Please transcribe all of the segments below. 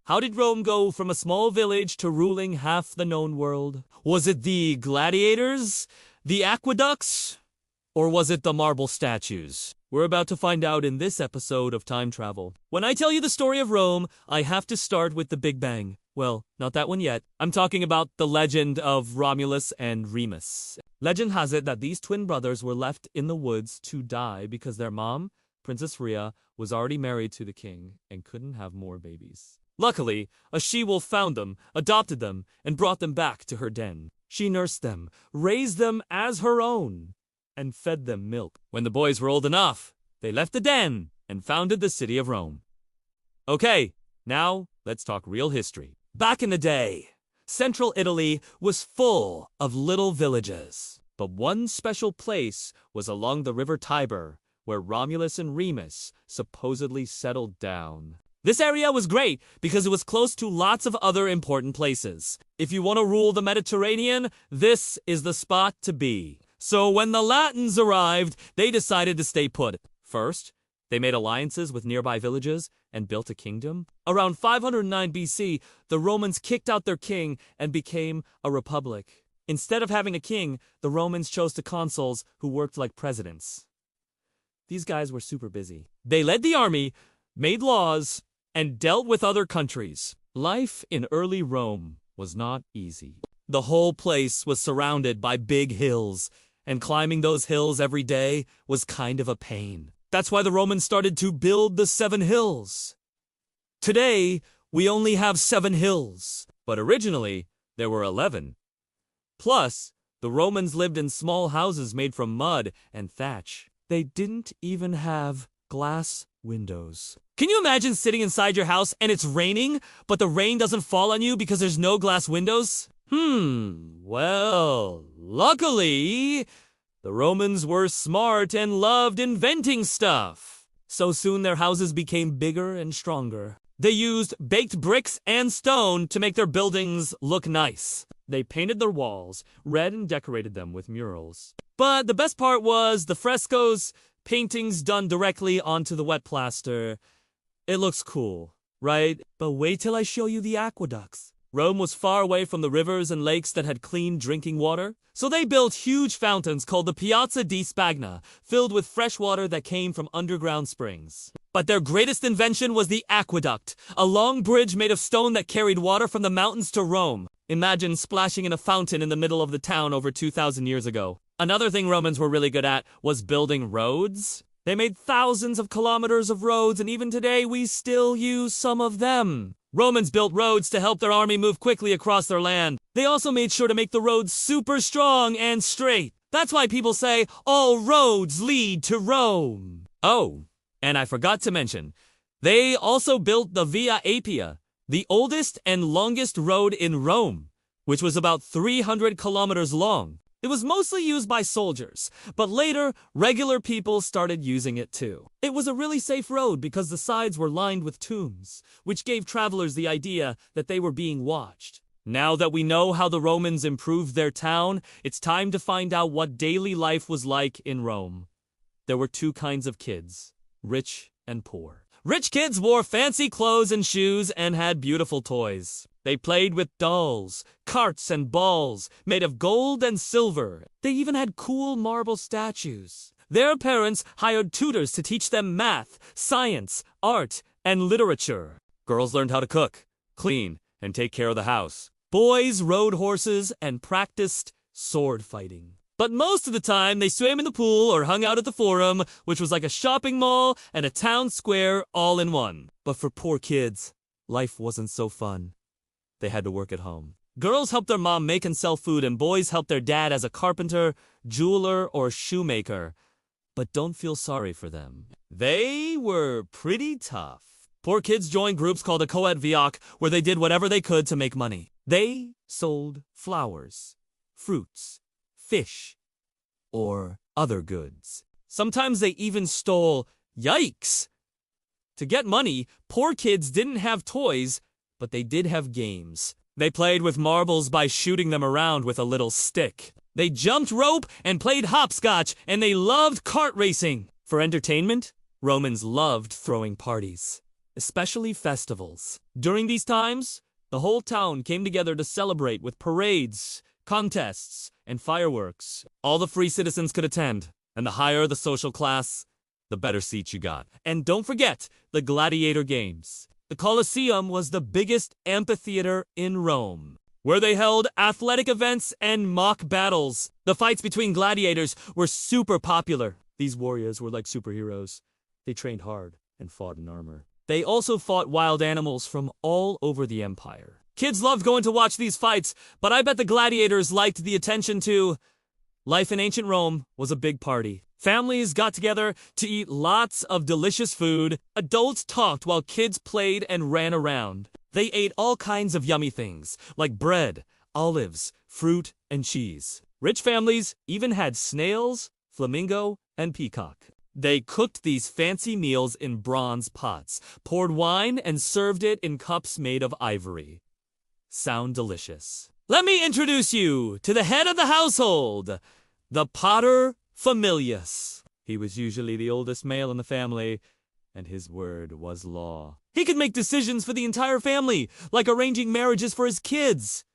How did Rome go from a small village to ruling half the known world? Was it the gladiators? The aqueducts? Or was it the marble statues? We're about to find out in this episode of Time Travel. When I tell you the story of Rome, I have to start with the Big Bang. Well, not that one yet. I'm talking about the legend of Romulus and Remus. Legend has it that these twin brothers were left in the woods to die because their mom, Princess Rhea, was already married to the king and couldn't have more babies. Luckily, a she-wolf found them, adopted them, and brought them back to her den. She nursed them, raised them as her own, and fed them milk. When the boys were old enough, they left the den and founded the city of Rome. Okay, now let's talk real history. Back in the day, central Italy was full of little villages. But one special place was along the river Tiber, where Romulus and Remus supposedly settled down. This area was great because it was close to lots of other important places. If you want to rule the Mediterranean, this is the spot to be. So when the Latins arrived, they decided to stay put. First, they made alliances with nearby villages and built a kingdom. Around 509 BC, the Romans kicked out their king and became a republic. Instead of having a king, the Romans chose the consuls who worked like presidents. These guys were super busy. They led the army, made laws, and dealt with other countries. Life in early Rome was not easy. The whole place was surrounded by big hills, and climbing those hills every day was kind of a pain. That's why the Romans started to build the 7 hills. Today, we only have 7 hills, but originally, there were 11. Plus, the Romans lived in small houses made from mud and thatch. They didn't even have glass windows. Can you imagine sitting inside your house and it's raining, but the rain doesn't fall on you because there's no glass windows? Well, luckily, the Romans were smart and loved inventing stuff. So soon their houses became bigger and stronger. They used baked bricks and stone to make their buildings look nice. They painted their walls red and decorated them with murals. But the best part was the frescoes, paintings done directly onto the wet plaster. It looks cool, right? But wait till I show you the aqueducts. Rome was far away from the rivers and lakes that had clean drinking water, so they built huge fountains called the Piazza di Spagna, filled with fresh water that came from underground springs. But their greatest invention was the aqueduct, a long bridge made of stone that carried water from the mountains to Rome. Imagine splashing in a fountain in the middle of the town over 2,000 years ago. Another thing Romans were really good at was building roads. They made thousands of kilometers of roads, and even today we still use some of them. Romans built roads to help their army move quickly across their land. They also made sure to make the roads super strong and straight. That's why people say, all roads lead to Rome. Oh, and I forgot to mention, they also built the Via Appia, the oldest and longest road in Rome, which was about 300 kilometers long. It was mostly used by soldiers, but later, regular people started using it too. It was a really safe road because the sides were lined with tombs, which gave travelers the idea that they were being watched. Now that we know how the Romans improved their town, it's time to find out what daily life was like in Rome. There were 2 kinds of kids, rich and poor. Rich kids wore fancy clothes and shoes and had beautiful toys. They played with dolls, carts, and balls made of gold and silver. They even had cool marble statues. Their parents hired tutors to teach them math, science, art, and literature. Girls learned how to cook, clean, and take care of the house. Boys rode horses and practiced sword fighting. But most of the time, they swam in the pool or hung out at the Forum, which was like a shopping mall and a town square all in one. But for poor kids, life wasn't so fun. They had to work at home. Girls helped their mom make and sell food, and boys helped their dad as a carpenter, jeweler, or shoemaker. But don't feel sorry for them. They were pretty tough. Poor kids joined groups called a coed viac, where they did whatever they could to make money. They sold flowers, fruits, fish, or other goods. Sometimes they even stole, yikes! To get money, poor kids didn't have toys, but they did have games. They played with marbles by shooting them around with a little stick. They jumped rope and played hopscotch, and they loved kart racing. For entertainment, Romans loved throwing parties. especially festivals. During these times, the whole town came together to celebrate with parades, contests, and fireworks. All the free citizens could attend, and the higher the social class, the better seats you got. And don't forget the gladiator games. The Colosseum was the biggest amphitheater in Rome, where they held athletic events and mock battles. The fights between gladiators were super popular. These warriors were like superheroes. They trained hard and fought in armor. They also fought wild animals from all over the empire. Kids loved going to watch these fights, but I bet the gladiators liked the attention too. Life in ancient Rome was a big party. Families got together to eat lots of delicious food. Adults talked while kids played and ran around. They ate all kinds of yummy things, like bread, olives, fruit, and cheese. Rich families even had snails, flamingo, and peacock. They cooked these fancy meals in bronze pots, poured wine, and served it in cups made of ivory. Sound delicious. Let me introduce you to the head of the household, the pater familias. He was usually the oldest male in the family, and his word was law. He could make decisions for the entire family, like arranging marriages for his kids.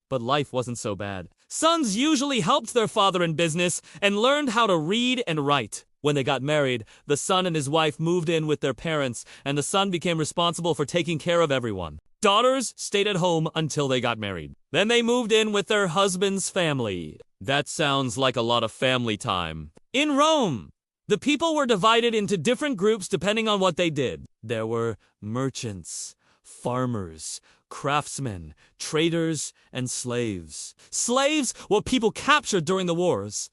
But life wasn't so bad. Sons usually helped their father in business and learned how to read and write. When they got married, the son and his wife moved in with their parents, and the son became responsible for taking care of everyone. Daughters stayed at home until they got married. Then they moved in with their husband's family. That sounds like a lot of family time. In Rome, the people were divided into different groups depending on what they did. There were merchants, farmers, craftsmen, traders, and slaves. Slaves were people captured during the wars.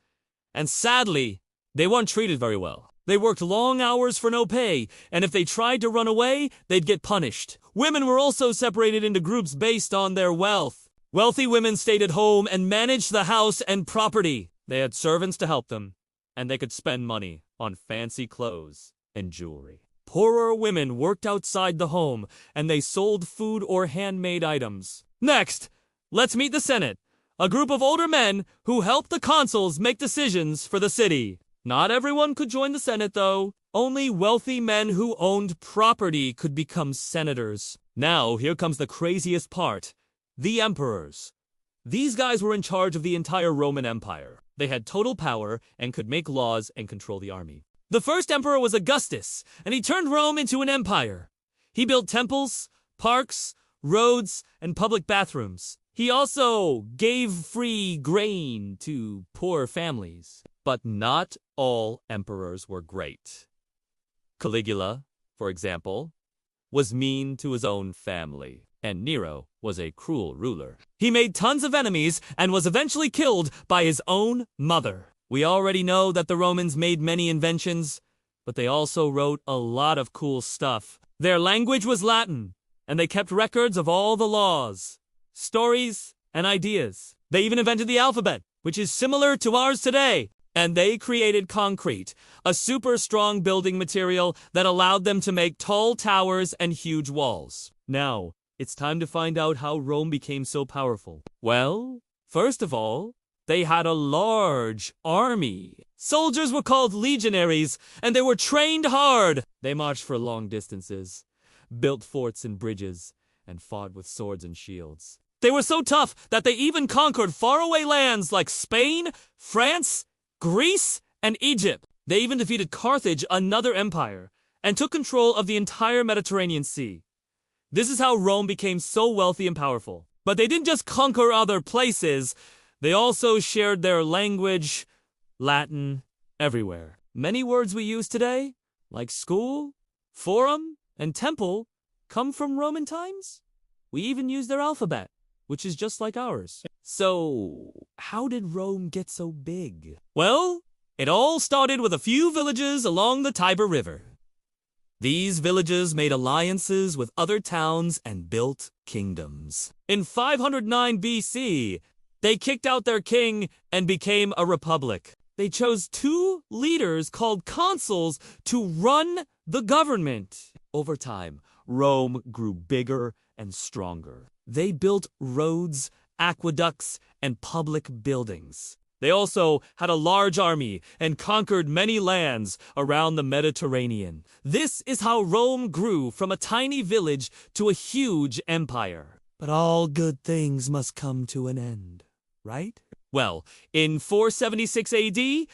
And sadly, they weren't treated very well. They worked long hours for no pay, and if they tried to run away, they'd get punished. Women were also separated into groups based on their wealth. Wealthy women stayed at home and managed the house and property. They had servants to help them, and they could spend money on fancy clothes and jewelry. Poorer women worked outside the home, and they sold food or handmade items. Next, let's meet the Senate, a group of older men who helped the consuls make decisions for the city. Not everyone could join the Senate, though. Only wealthy men who owned property could become senators. Now, here comes the craziest part. The emperors. These guys were in charge of the entire Roman Empire. They had total power and could make laws and control the army. The first emperor was Augustus, and he turned Rome into an empire. He built temples, parks, roads, and public bathrooms. He also gave free grain to poor families. But not all emperors were great. Caligula, for example, was mean to his own family, and Nero was a cruel ruler. He made tons of enemies and was eventually killed by his own mother. We already know that the Romans made many inventions, but they also wrote a lot of cool stuff. Their language was Latin, and they kept records of all the laws, stories, and ideas. They even invented the alphabet, which is similar to ours today. And they created concrete, a super strong building material that allowed them to make tall towers and huge walls. Now, it's time to find out how Rome became so powerful. Well, first of all, they had a large army. Soldiers were called legionaries, and they were trained hard. They marched for long distances, built forts and bridges, and fought with swords and shields. They were so tough that they even conquered faraway lands like Spain, France, Greece, and Egypt. They even defeated Carthage, another empire, and took control of the entire Mediterranean Sea. This is how Rome became so wealthy and powerful. But they didn't just conquer other places, they also shared their language, Latin, everywhere. Many words we use today, like school, forum, and temple, come from Roman times. We even use their alphabet, which is just like ours. So, how did Rome get so big? Well, it all started with a few villages along the Tiber River. These villages made alliances with other towns and built kingdoms. In 509 BC, they kicked out their king and became a republic. They chose 2 leaders called consuls to run the government. Over time, Rome grew bigger and stronger. They built roads, aqueducts, and public buildings. They also had a large army and conquered many lands around the Mediterranean. This is how Rome grew from a tiny village to a huge empire. But all good things must come to an end, right? Well, in 476 AD,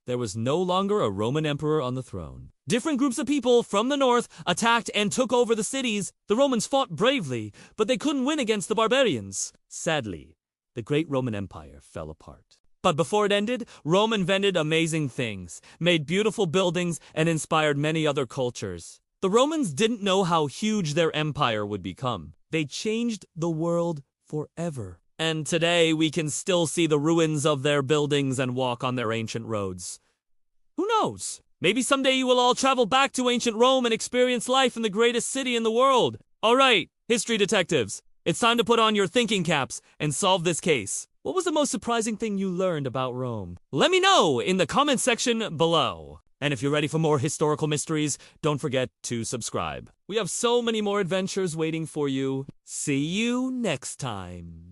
there was no longer a Roman emperor on the throne. Different groups of people from the north attacked and took over the cities. The Romans fought bravely, but they couldn't win against the barbarians. Sadly, the great Roman Empire fell apart. But before it ended, Rome invented amazing things, made beautiful buildings, and inspired many other cultures. The Romans didn't know how huge their empire would become. They changed the world forever. And today we can still see the ruins of their buildings and walk on their ancient roads. Who knows? Maybe someday you will all travel back to ancient Rome and experience life in the greatest city in the world. All right, history detectives, it's time to put on your thinking caps and solve this case. What was the most surprising thing you learned about Rome? Let me know in the comment section below. And if you're ready for more historical mysteries, don't forget to subscribe. We have so many more adventures waiting for you. See you next time.